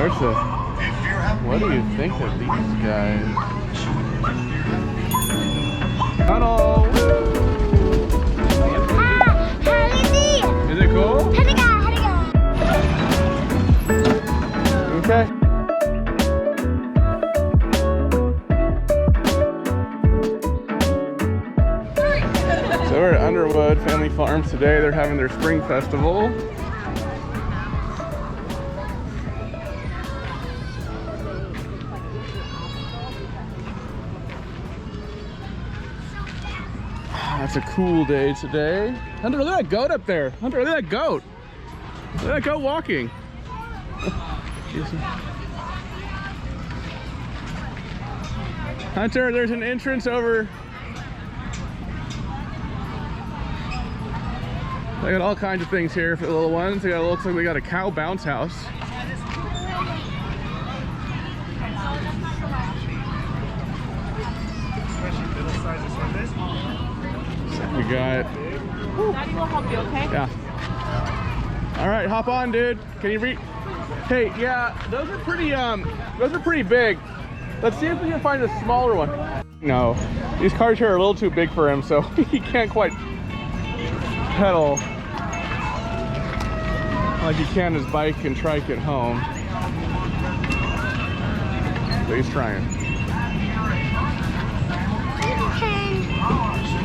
Carson, what do you think of these guys? Tunnel! Is it cool? Okay. So we're at Underwood Family Farms today. They're having their spring festival. It's a cool day today. Hunter, look at that goat up there. Hunter, look at that goat. Look at that goat walking. Hunter, there's an entrance over. They got all kinds of things here for the little ones. They got, it looks like we got a cow bounce house. We got. Daddy will help you, okay? Yeah. All right, hop on, dude. Can you read? Hey, yeah, those are pretty big. Let's see if we can find a smaller one. No, these cars here are a little too big for him, so he can't quite pedal like he can his bike and trike at home. But he's trying.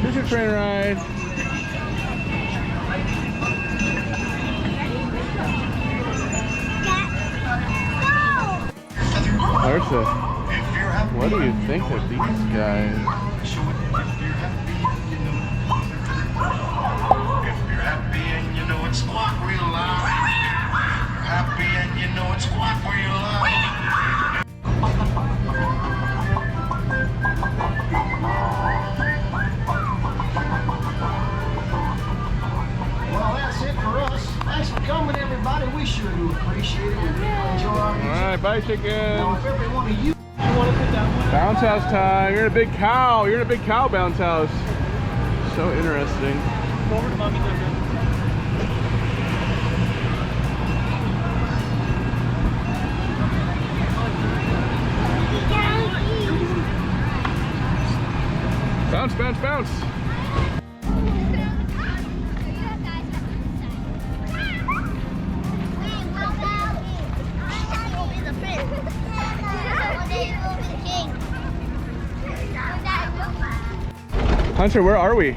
Here's your train ride. Larsa, what do you think of these guys? If you're happy and you know it's squawk real loud. If you're happy and you know it's squawk real loud. Well, that's it for us. Thanks for coming, everybody. We sure do appreciate it. We really enjoy our music. All right, bye, chicken. Now, if every one of you want to put that one Bounce house time. You're in a big cow. You're in a big cow bounce house. So interesting. Forward to mommy, Bounce, bounce, bounce. Hunter, where are we?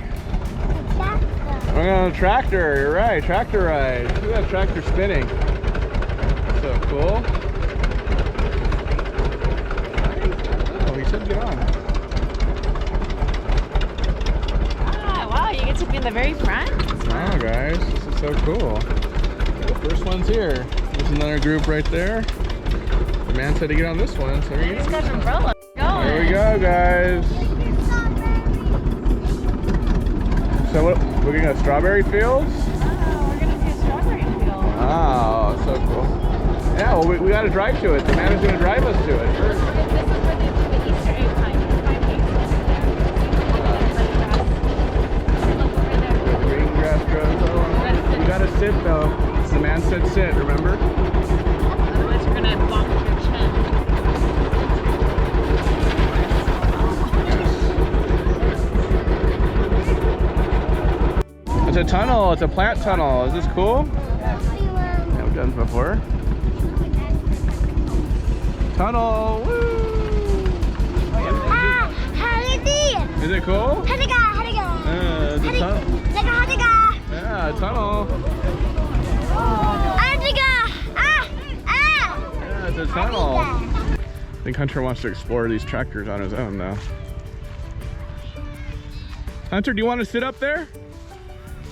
We're on a tractor. You're right, tractor ride. Look at that tractor spinning. So cool. Oh, he said get on. Wow, you get to be in the very front? Wow, guys, this is so cool. The first one's here. There's another group right there. The man said to get on this one, so He's got an umbrella. there we go, guys. So what, we're gonna go strawberry fields? Oh, we're gonna do a strawberry field. Oh, so cool. Yeah, well, we gotta drive to it. The man is gonna drive us to it. This is where they do the Easter egg hunt. You can find eggs. The green grass grows. Oh, you gotta sit though. The man said sit, remember? Otherwise you're gonna bonk your chin. It's a tunnel. It's a plant tunnel. Is this cool? Yeah, we've done it before. Tunnel. Woo! Is it cool? It's a tunnel. Yeah, a tunnel. Yeah, it's a tunnel. I think Hunter wants to explore these tractors on his own now. Hunter, do you want to sit up there?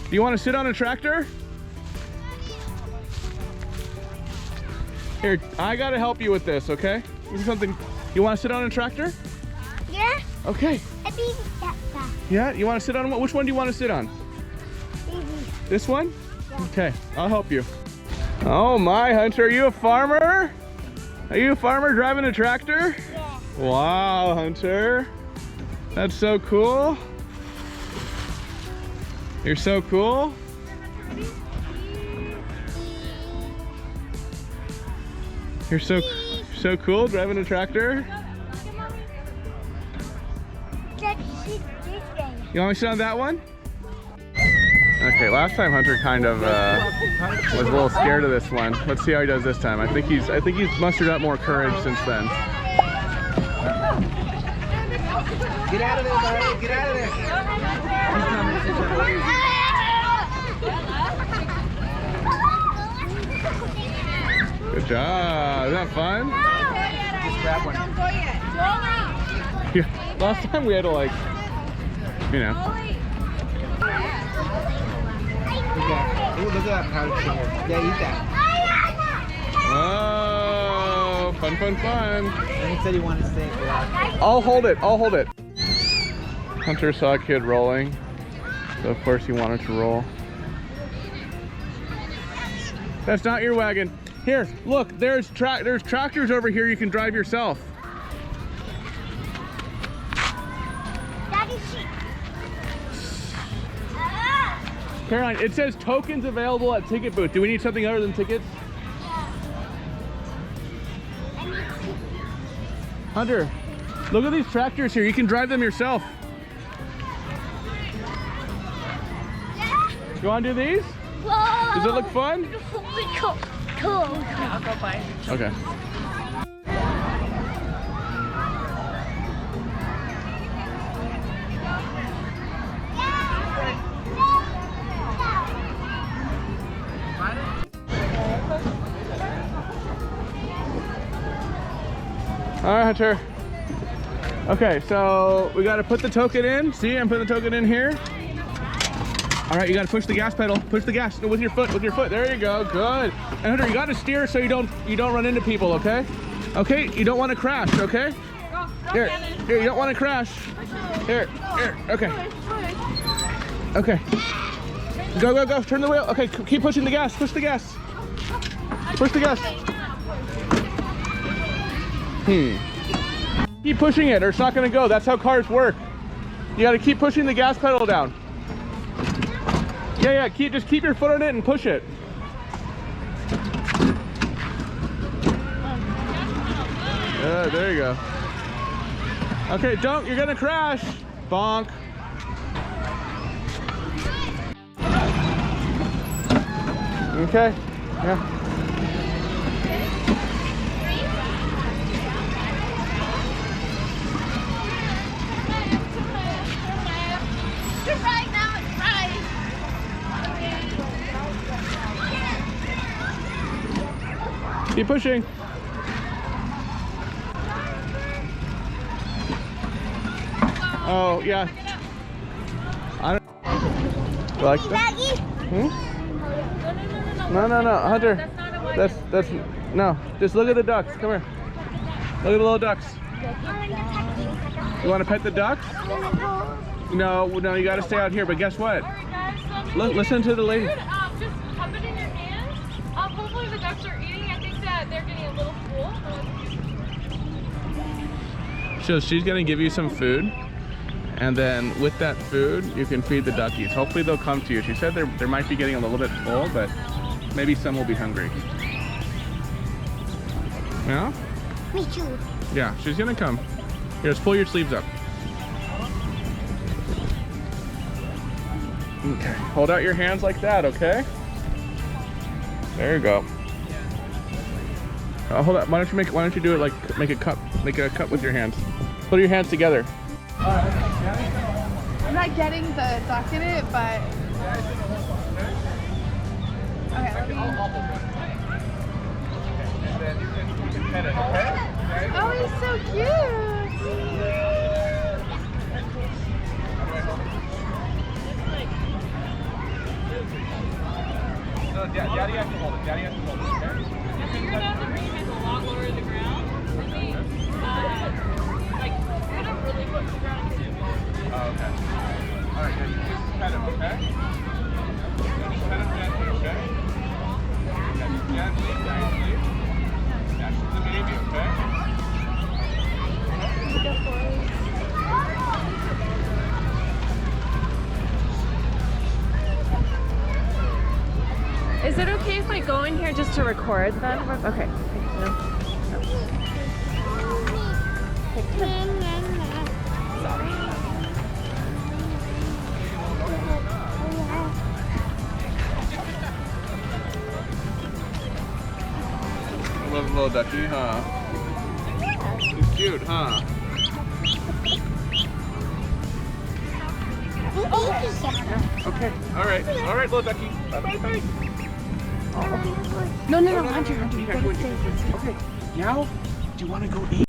Do you want to sit on a tractor? Here, I gotta help you with this, okay? This is something. You want to sit on a tractor? Yeah? Okay. I think that's that. Yeah, you want to sit on what? Which one do you want to sit on? This one? Yeah. Okay, I'll help you. Oh my, Hunter, are you a farmer? Are you a farmer driving a tractor? Yeah. Wow, Hunter. That's so cool. You're so cool. You're so cool driving a tractor. Let's sit this way. You want me to sit on that one? Okay, last time Hunter kind of was a little scared of this one. Let's see how he does this time. I think he's mustered up more courage since then. Get out of there, buddy. Get out of there. Good job. Isn't that fun? Just grab one. Yeah. Last time we had to like, you know. Ooh, look at that powdered sugar. Yeah, eat that. Oh, fun. And he said he wanted to stay for that. I'll hold it. Hunter saw a kid rolling, so of course he wanted to roll. That's not your wagon. Here, look, there's tractors over here you can drive yourself. Daddy, sheep. Caroline, it says tokens available at ticket booth. Do we need something other than tickets? Hunter, look at these tractors here. You can drive them yourself. You want to do these? Whoa. Does it look fun? Cool. I'll go by. Okay. All right, Hunter. Okay, so we got to put the token in. See, I'm putting the token in here. All right, you got to push the gas pedal. Push the gas with your foot. There you go. Good. And Hunter, you got to steer so you don't run into people. Okay. Okay. You don't want to crash. Okay. Here. You don't want to crash. Here. Okay. Okay. Go. Turn the wheel. Okay. Keep pushing the gas. Push the gas. Push the gas. Keep pushing it or it's not going to go. That's how cars work. You got to keep pushing the gas pedal down. Yeah, just keep your foot on it and push it. There you go. Okay, you're gonna crash. Bonk. Okay, yeah. Keep pushing. Oh, yeah. I don't. You like that? No, Hunter. That's no. Just look at the ducks. Come here. Look at the little ducks. You want to pet the ducks? No, you got to stay out here. But guess what? Look, listen to the lady. Just have it in your hands. Hopefully the ducks are eating. I think that they're getting a little full. So she's gonna give you some food, and then with that food, you can feed the duckies. Hopefully they'll come to you. She said they might be getting a little bit full, but maybe some will be hungry. Yeah? Me too. Yeah, she's gonna come. Here, just pull your sleeves up. Okay, hold out your hands like that, okay? There you go. Hold up. Why don't you do it like make a cup with your hands. Put your hands together. I'm not getting the duck in it, but okay. Let me... Oh, he's so cute. No, Daddy has to hold it. Okay? Your nose and breathing is a lot lower to the ground. And they, like, put them really close to the ground too. Oh, okay. All right, good. Just pet him, okay? Just pet him gently, okay? Yeah, just gently. That's the baby, okay? Is it okay if I go in here just to record then? Okay. Thank you. Love the little ducky, huh? He's cute, huh? Okay. All right, little ducky. Bye, bye, bye. No, Hunter, you You gotta can't stay. go in. Okay. Now, do you want to go eat?